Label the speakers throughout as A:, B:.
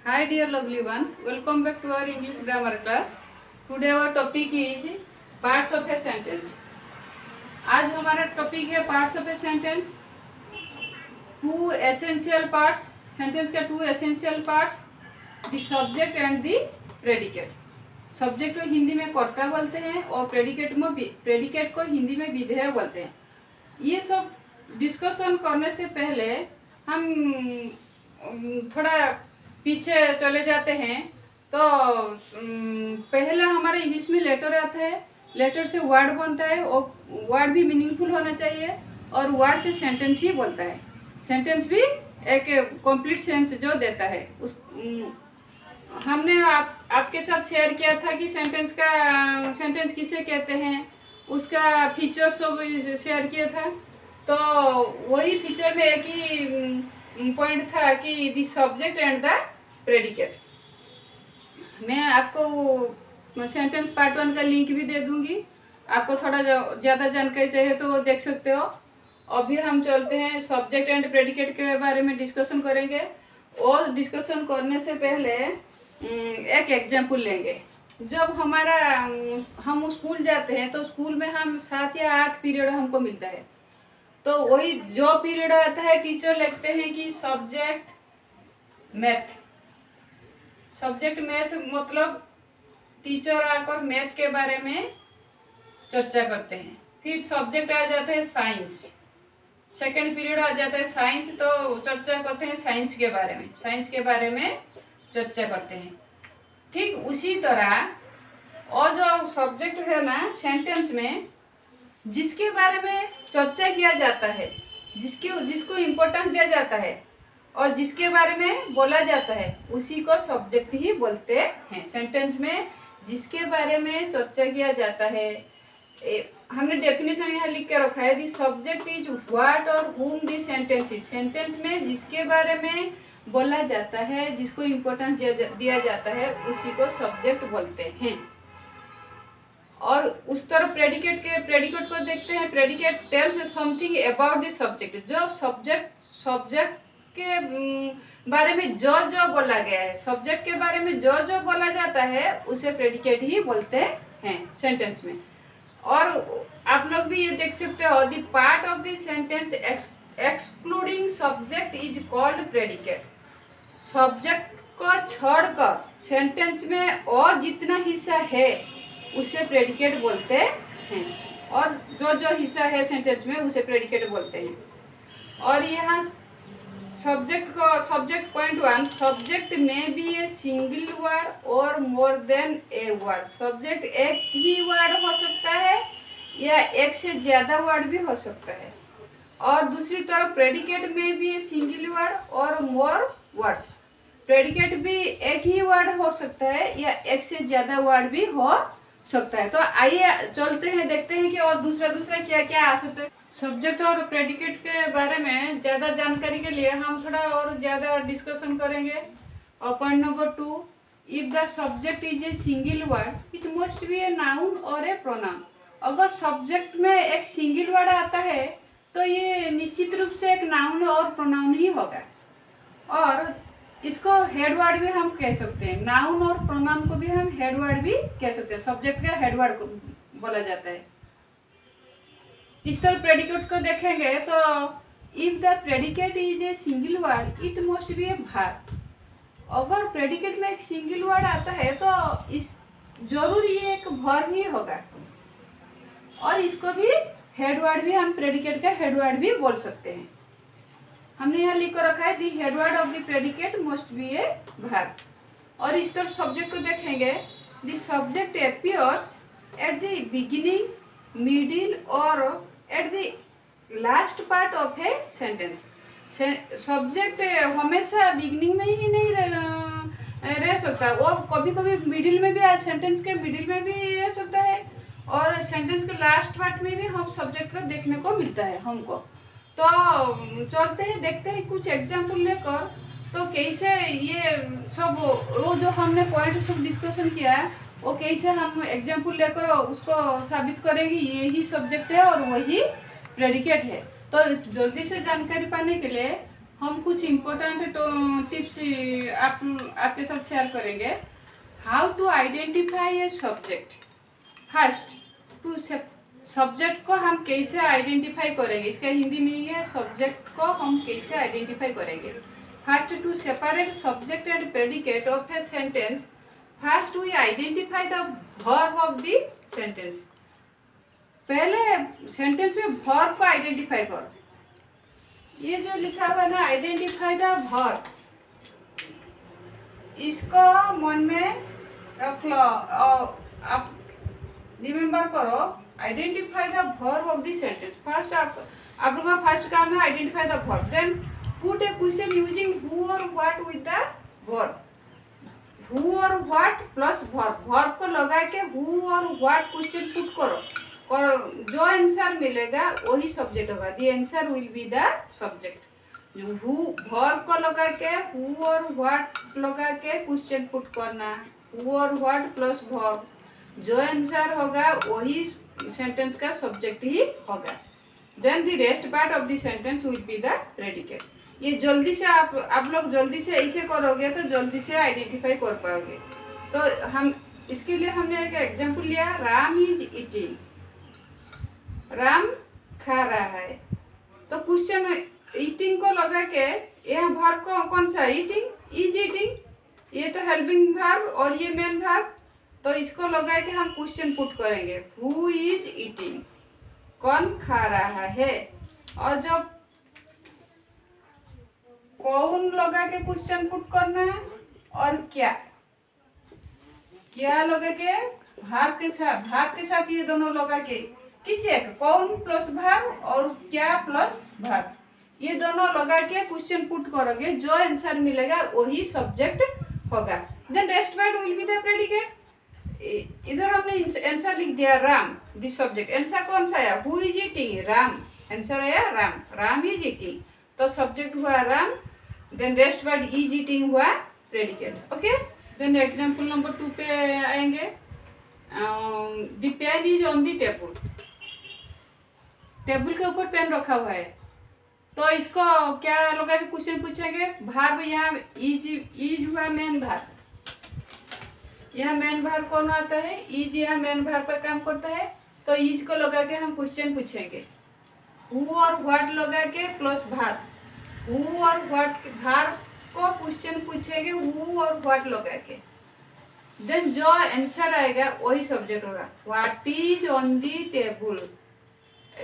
A: Hi dear lovely ones, welcome back to our English grammar class. Today our topic is parts of a sentence. आज हमारा topic है parts of a sentence. Two essential parts, sentence के two essential parts, the subject and the predicate. Subject को हिंदी में कर्ता बोलते हैं और प्रेडिकेट को हिंदी में विधेय बोलते हैं। ये सब डिस्कशन करने से पहले हम थोड़ा पीछे चले जाते हैं। तो पहले हमारे इंग्लिश में लेटर आता है, लेटर से वर्ड बनता है और वर्ड भी मीनिंगफुल होना चाहिए और वर्ड से सेंटेंस ही बोलता है। सेंटेंस भी एक कंप्लीट सेंस जो देता है उस हमने आपके साथ शेयर किया था कि सेंटेंस किसे कहते हैं, उसका फीचर्स सब शेयर किया था। तो वही फीचर में एक ही पॉइंट था कि the subject and the predicate. मैं आपको सेंटेंस पार्ट 1 का लिंक भी दे दूंगी, आपको थोड़ा ज़्यादा जानकारी चाहिए तो वो देख सकते हो। अभी हम चलते हैं सब्जेक्ट एंड प्रेडिकेट के बारे में डिस्कशन करेंगे। और डिस्कशन करने से पहले एक एग्जाम्पल लेंगे। जब हम स्कूल जाते हैं तो स्कूल में हम 7 या 8 पीरियड हमको मिलता है। तो वही जो पीरियड आता है टीचर लिखते हैं कि सब्जेक्ट मैथ। सब्जेक्ट मैथ मतलब टीचर आकर मैथ के बारे में चर्चा करते हैं। फिर सब्जेक्ट आ जाता है साइंस, सेकेंड पीरियड आ जाता है साइंस, तो चर्चा करते हैं साइंस के बारे में चर्चा करते हैं। ठीक उसी तरह और जो सब्जेक्ट है ना सेंटेंस में जिसके बारे में चर्चा किया जाता है, जिसको इम्पोर्टेंस दिया जाता है और जिसके बारे में बोला जाता है उसी को सब्जेक्ट ही बोलते हैं। सेंटेंस में जिसके बारे में चर्चा किया जाता है, हमने डेफिनेशन यहाँ लिख के रखा है, दी सब्जेक्ट इज व्हाट और हुम दी सेंटेंस इज। सेंटेंस में जिसके बारे में बोला जाता है, जिसको इम्पोर्टेंस दिया जाता है उसी को सब्जेक्ट बोलते हैं। और उस तरफ प्रेडिकेट को देखते हैं। Predicate tells something about the subject. जो सब्जेक्ट के बारे में जो बोला गया है, सब्जेक्ट के बारे में जो बोला जाता है उसे प्रेडिकेट ही बोलते हैं सेंटेंस में। और आप लोग भी ये देख सकते हो, the part of the sentence excluding subject is called predicate. Subject को छोड़कर सेंटेंस में और जितना हिस्सा है उसे प्रेडिकेट बोलते हैं, और जो हिस्सा है सेंटेंस में उसे प्रेडिकेट बोलते हैं। और यहाँ सब्जेक्ट पॉइंट 1, सब्जेक्ट में भी ए सिंगल वर्ड और more than a word. Subject एक ही वर्ड हो सकता है या एक से ज्यादा वर्ड भी हो सकता है। और दूसरी तरफ प्रेडिकेट में भी ए सिंगल वर्ड और मोर वर्ड्स। प्रेडिकेट भी एक ही वर्ड हो सकता है या एक से ज्यादा वर्ड भी हो सकता है। तो आइए चलते हैं, देखते हैं कि और दूसरा क्या क्या आ सकता है। सब्जेक्ट और प्रेडिकेट के बारे में ज़्यादा जानकारी के लिए हम थोड़ा और ज़्यादा डिस्कशन करेंगे। और point number 2, if the subject is a single word it must be a noun और ए प्रोनाउन। अगर सब्जेक्ट में एक सिंगल वर्ड आता है तो ये निश्चित रूप से एक नाउन और प्रोनाउन ही होगा। और इसको हेड वर्ड भी हम कह सकते हैं। नाउन और प्रोनाउन को भी हम हेड वर्ड भी कह सकते हैं। सब्जेक्ट का हेड वर्ड को बोला जाता है। इस तरह प्रेडिकेट को देखेंगे तो if the predicate is a single word it must be a verb. अगर प्रेडिकेट में एक सिंगल वर्ड आता है तो इस जरूर ये एक वर्ब ही होगा। और इसको भी हेड वर्ड भी हम प्रेडिकेट का हेड वर्ड भी बोल सकते हैं। हमने यहाँ लिख कर रखा है the head word of the predicate must be a verb. और इस तरफ सब्जेक्ट को देखेंगे, the subject appears at the beginning, middle और at the last part of a sentence. Subject हमेशा बिगिनिंग में ही नहीं रह सकता, वो कभी कभी मिडिल में भी, सेंटेंस के मिडिल में भी रह सकता है और सेंटेंस के लास्ट पार्ट में भी हम सब्जेक्ट को देखने को मिलता है हमको। तो चलते हैं, देखते हैं कुछ एग्जाम्पल लेकर। तो कैसे ये सब वो जो हमने पॉइंट सब डिस्कशन किया है वो कैसे हम एग्जाम्पल लेकर उसको साबित करेंगे यही सब्जेक्ट है और वही प्रेडिकेट है। तो जल्दी से जानकारी पाने के लिए हम कुछ इम्पोर्टेंट टिप्स आपके साथ शेयर करेंगे। How to identify a subject. First, to subject को हम कैसे आइडेंटिफाई करेंगे, इसका हिंदी मीनिंग है सब्जेक्ट को हम कैसे आइडेंटिफाई करेंगे। First, to separate subject and predicate of a sentence, first we identify the verb of the sentence. पहले सेंटेंस में वर्ब को आइडेंटिफाई करो। ये जो लिखा हुआ है ना, आइडेंटिफाई द वर्ब, इसको मन में रख लो और आप रिमेम्बर करो। Identify the verb of the sentence. First आप लोगों का फर्स्ट काम है identify the verb. Then put a question using who और what with the verb. Who और व्हाट प्लस वर्ब, वर्ब को लगा के हु और व्हाट क्वेश्चन पुट करो और जो आंसर मिलेगा वही सब्जेक्ट होगा। The answer will be the subject. Who verb को लगा के हु और व्हाट लगा के क्वेश्चन पुट करना, हु और व्हाट प्लस वर्ब, जो आंसर होगा वही सेंटेंस का सब्जेक्ट ही होगा। Then the rest part of the sentence will be the predicate. ये जल्दी से आप लोग जल्दी से ऐसे करोगे तो जल्दी से आइडेंटिफाई कर पाओगे। तो हम इसके लिए हमने एक एग्जांपल लिया, राम इज ईटिंग, राम खा रहा है। तो क्वेश्चन ईटिंग को लगा के यह वर्ब को कौन सा, ईटिंग, इज ईटिंग, ये तो हेल्पिंग वर्ब और ये मेन वर्ब। तो इसको लगा के हम क्वेश्चन पुट करेंगे, हु इज ईटिंग, कौन खा रहा है। और जब कौन लगा के क्वेश्चन पुट करना है और क्या लगा के भाग के साथ ये दोनों लगा के किसी एक कौन प्लस भाग और क्या प्लस भाग, ये दोनों लगा के क्वेश्चन पुट करोगे, जो आंसर मिलेगा वही सब्जेक्ट होगा। Then rest part will be the predicate. इधर हमने आंसर लिख दिया राम, दिस सब्जेक्ट। आंसर कौन सा आया, who is eating, Ram, answer आया राम, राम इज ईटिंग, तो सब्जेक्ट हुआ Ram. Then rest word is eating हुआ predicate. Okay, then example number 2 पे आएंगे। The pen is on the table, table के ऊपर पेन रखा हुआ है। तो इसको क्या लगा के क्वेश्चन पूछेंगे, भार्ब यहाँ इज हुआ मेन भार्ब, यहाँ मेन भार्ब कौन आता है, इज, यहाँ मेन भार्ब पर काम करता है। तो इज को लगा के हम क्वेश्चन पूछेंगे, हु और व्हाट लगा के प्लस भार्ब, हु और व्हाट भार्ब को क्वेश्चन पूछेंगे हु और व्हाट लगा के। देन जो आंसर आएगा वही सब्जेक्ट होगा। What is on the table,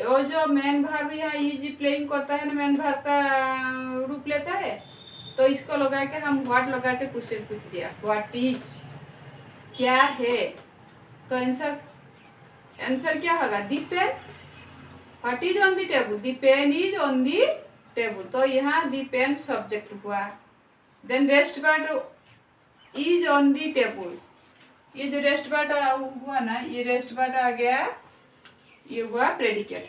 A: वो जो मेन भार्ब यहाँ इज प्लेइंग करता है ना, मेन भार्ब का रूप लेता है। तो इसको लगा के हम व्हाट लगा के क्वेश्चन पूछ दिया, व्हाट इज, क्या है। तो आंसर क्या होगा, the pen, what is on the table, the pen is on the table, तो यहाँ दी पेन सब्जेक्ट हुआ। Then rest part is on the table, ये जो रेस्ट पार्ट हुआ ना, ये रेस्ट पार्ट आ गया, ये हुआ प्रेडिकेट।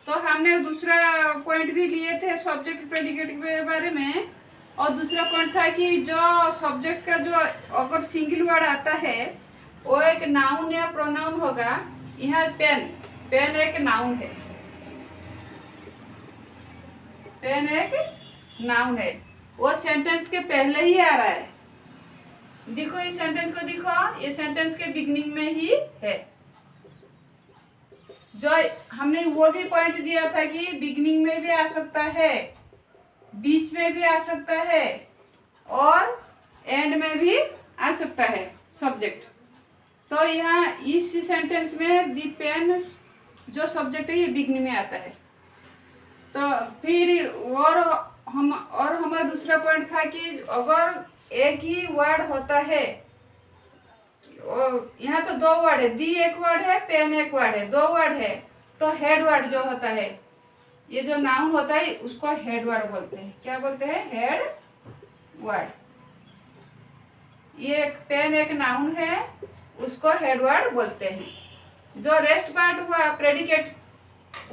A: तो हमने दूसरा पॉइंट भी लिए थे सब्जेक्ट प्रेडिकेट के बारे में, और दूसरा पॉइंट था कि जो सब्जेक्ट का जो अगर सिंगल वर्ड आता है वो एक नाउन या प्रोनाउन होगा। यहाँ पेन, पेन एक नाउन है, पेन एक नाउन है, वो सेंटेंस के पहले ही आ रहा है। देखो इस सेंटेंस को, देखो ये सेंटेंस के बिगनिंग में ही है। जो हमने वो भी पॉइंट दिया था कि बिगनिंग में भी आ सकता है, बीच में भी आ सकता है और एंड में भी आ सकता है सब्जेक्ट। तो यहाँ इस सेंटेंस में दी पेन जो सब्जेक्ट है ये बिगनिंग में आता है। तो फिर और हमारा दूसरा पॉइंट था कि अगर एक ही वर्ड होता है, यहाँ तो दो वर्ड है, दी एक वर्ड है, पेन एक वर्ड है, दो वर्ड है, तो हेड वर्ड जो होता है, ये जो नाउन होता है उसको हेड वर्ड बोलते हैं। क्या बोलते हैं, हेड वर्ड। ये पेन एक नाउन है, उसको हेड वर्ड बोलते हैं। जो रेस्ट पार्ट हुआ प्रेडिकेट,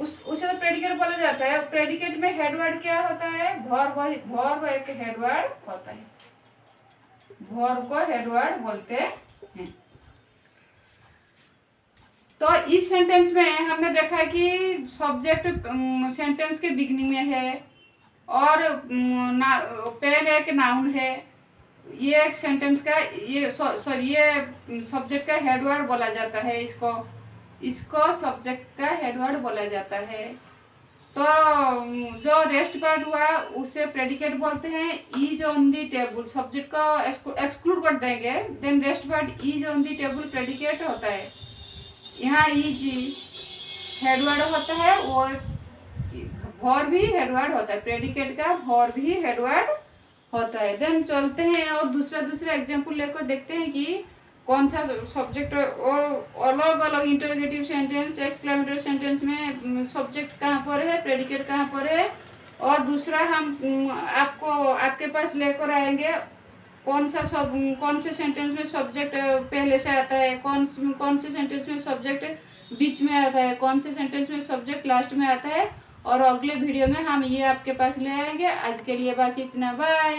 A: उसे तो प्रेडिकेट बोला जाता है। प्रेडिकेट में हेड वर्ड क्या होता है, वर्ब एक हेड वर्ड होता है, वर्ब को हेड वर्ड बोलते हैं। तो इस सेंटेंस में हमने देखा कि सब्जेक्ट सेंटेंस के बिगनिंग में है, और पेन एक नाउन है। ये एक सेंटेंस का ये सॉरी ये सब्जेक्ट का हेडवर्ड बोला जाता है। इसको सब्जेक्ट का हेडवर्ड बोला जाता है। तो जो रेस्ट पार्ट हुआ उसे प्रेडिकेट बोलते हैं। Is on the table subject को एक्सक्लूड कर देंगे, then rest part is on the table predicate होता है। यहाँ इज हेडवर्ड होता है और भॉर भी हेडवर्ड होता है, प्रेडिकेट का भॉर भी हेडवर्ड होता है। देन चलते हैं और दूसरा एग्जांपल लेकर देखते हैं कि कौन सा सब्जेक्ट और अलग अलग इंटरोगेटिव सेंटेंस, एक्सक्लेमेटरी सेंटेंस में सब्जेक्ट कहाँ पर है, प्रेडिकेट कहाँ पर है। और दूसरा हम आपके पास लेकर आएंगे कौन से सेंटेंस में सब्जेक्ट पहले से आता है, कौन से सेंटेंस में सब्जेक्ट बीच में आता है, कौन से सेंटेंस में सब्जेक्ट लास्ट में आता है। और अगले वीडियो में हम ये आपके पास ले आएंगे। आज के लिए बस इतना, बाय।